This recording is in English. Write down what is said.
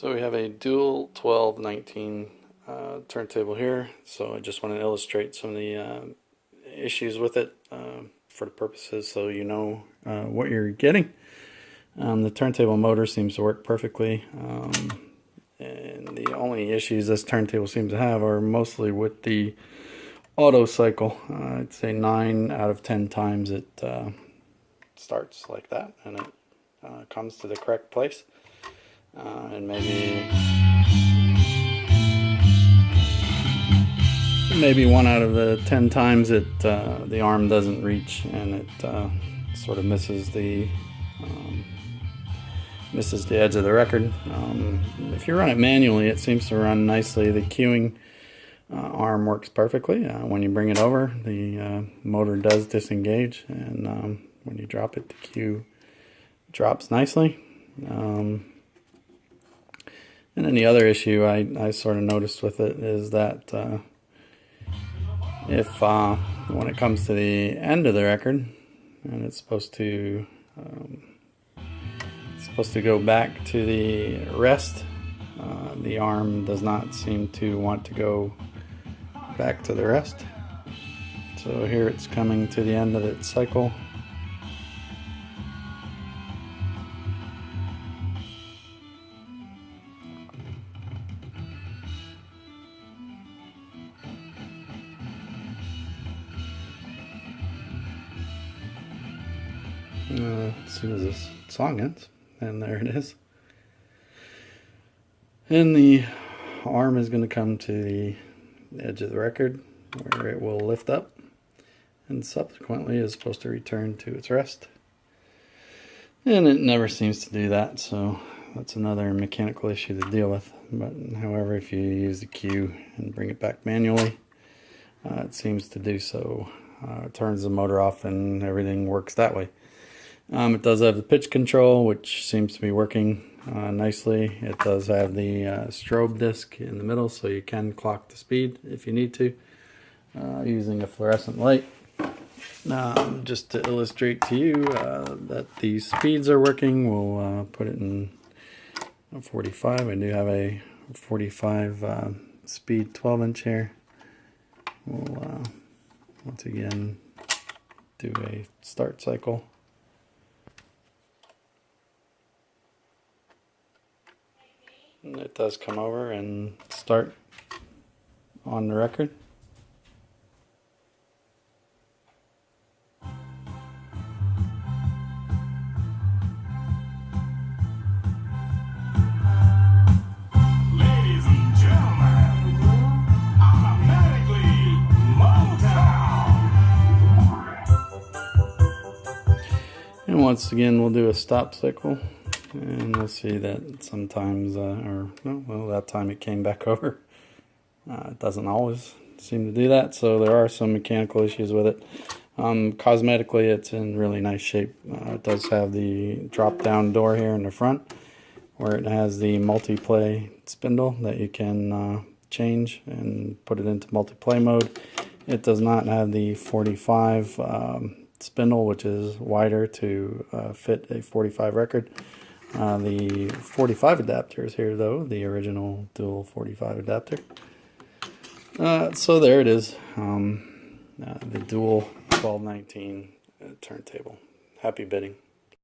So we have a dual 1219 turntable here. So I just want to illustrate some of the issues with it for the purposes so you know what you're getting. The turntable motor seems to work perfectly. And the only issues this turntable seems to have are mostly with the auto cycle. I'd say 9 out of 10 times it starts like that and it comes to the correct place. And maybe 1 out of the 10 times the arm doesn't reach and it sort of misses the edge of the record. If you run it manually, it seems to run nicely. The cueing arm works perfectly. When you bring it over, the motor does disengage, and when you drop it, the cue drops nicely. And then the other issue I sort of noticed with it is that if when it comes to the end of the record, and it's supposed to go back to the rest, the arm does not seem to want to go back to the rest. So here it's coming to the end of its cycle. As soon as this song ends, and there it is. And the arm is going to come to the edge of the record where it will lift up and subsequently is supposed to return to its rest. And it never seems to do that, so that's another mechanical issue to deal with. But however, if you use the cue and bring it back manually, it seems to do so. It turns the motor off and everything works that way. It does have the pitch control, which seems to be working nicely. It does have the strobe disc in the middle, so you can clock the speed if you need to using a fluorescent light. Just to illustrate to you that the speeds are working, we'll put it in 45. I do have a 45 speed 12-inch here. We'll once again do a start cycle. And it does come over and start on the record. Ladies and gentlemen, automatically Motown. And once again, we'll do a stop cycle. And we'll see that sometimes, that time it came back over. It doesn't always seem to do that, so there are some mechanical issues with it. Cosmetically, it's in really nice shape. It does have the drop-down door here in the front, where it has the multi-play spindle that you can change and put it into multi-play mode. It does not have the 45 spindle, which is wider to fit a 45 record. The 45 adapter is here though, the original dual 45 adapter. So there it is, the dual 1219 turntable. Happy bidding.